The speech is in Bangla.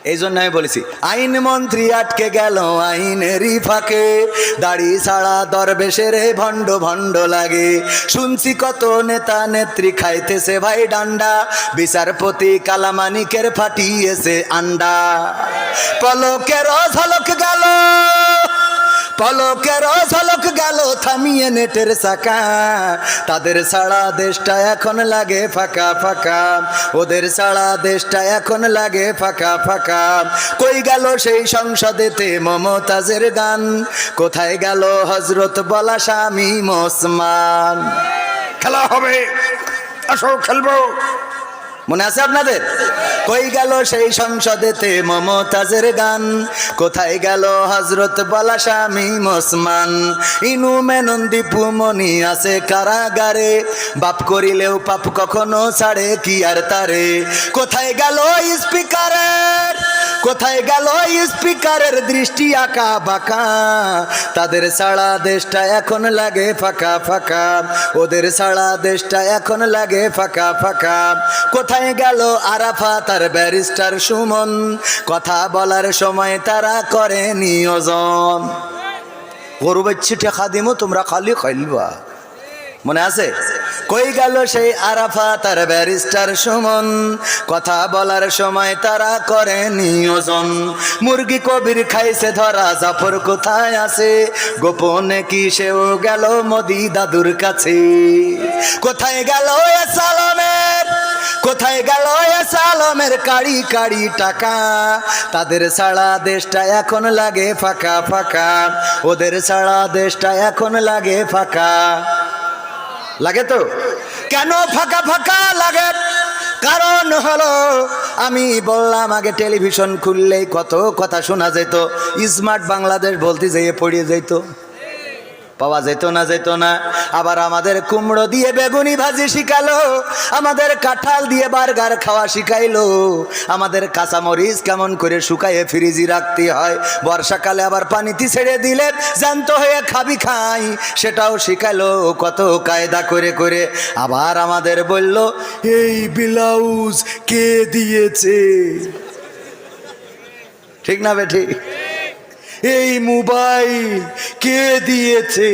এই জন্য আমি বলেছি আইন মন্ত্রী আটকে গেল আইনেরই ফাঁকে, দাড়ি ছাড়া দরবেশের ভণ্ড ভণ্ড লাগে। শুনছি কত নেতা নেত্রী খাইতেছে ভাই ডান্ডা, বিচারপতি কালামানিকের ফাটিয়েছে আন্ডা। পলকের ঝলক গেল, পলকের ঝলক গেল থামিয়ে নেটের চাকা, তাদের ছাড়া দেশটা এখন লাগে ফাঁকা ফাঁকা, ওদের ছাড়া দেশটা এখন লাগে ফাঁকা ফাঁকা। কই গেল সেই সংসদেতে মমতাজের গান, কোথায় গেল হজরত বলা স্বামী ওসমান। খেলা হবে, আসো খেলবো, মনে আছে আপনাদের? কই গেল সেই সংসদেতে মমতাজের গান, কোথায় গেল হজরত বলা স্বামী ওসমান। ইনু মেনন দীপু মনি আছে কারাগারে, বাপ করিলেও পাপ কখনো ছাড়ে কি আর তারে। কোথায় গেল স্পিকারের, কোথায় গেল স্পিকারের দৃষ্টি আঁকা বাঁকা, তাদের ছাড়া দেশটা এখন লাগে ফাঁকা ফাঁকা, ওদের ছাড়া দেশটা এখন লাগে ফাঁকা ফাঁকা। কোথায় গেল আরাফাত আর ব্যারিস্টার সুমন, কথা বলার সময় তারা করে নিয়োজন। গরু বাচ্চি টেকা দিমো তোমরা খালি খাইলবা, মনে আছে? কই গেল সেই আরাফাত আর ব্যারিস্টার সুমন, কথা বলার সময় তারা করে নিয়োজন। মুরগি কবির খাইছে ধরা, জাফর কোথায় আছে, গোপনে কি সেও গেল মোদি দাদুর কাছে। কোথায় গেল সালামের, কোথায় গেল সালামের কাড়ি কাড়ি টাকা, তাদের ছাড়া দেশটা এখন লাগে ফাঁকা ফাঁকা, ওদের ছাড়া দেশটা এখন লাগে ফাঁকা। লাগে তো? কেন ফাঁকা ফাঁকা লাগে? কারণ হলো আমি বললাম আগে টেলিভিশন খুললেই কত কথা শোনা যেত, স্মার্ট বাংলাদেশ বলতে যেয়ে পড়িয়ে যেত, পাওয়া যেত না, যেত না। আবার আমাদের কুমড়ো দিয়ে বেগুনি ভাজি শিখালো, আমাদের কাঁঠাল দিয়ে বার্গার খাওয়া শিখাইলো, আমাদের কাঁচামরিচ কেমন করে শুকাইয়ে ফ্রিজে রাখতে হয়, বর্ষাকালে আবার পানিতে ছেড়ে দিলে জ্যান্ত হয়ে খাবি খাই, সেটাও শিখাইলো কত কায়দা করে করে। আবার আমাদের বলল এই ব্লাউজ কে দিয়েছে, ঠিক না বেঠিক? এই মোবাইল কে দিয়েছে?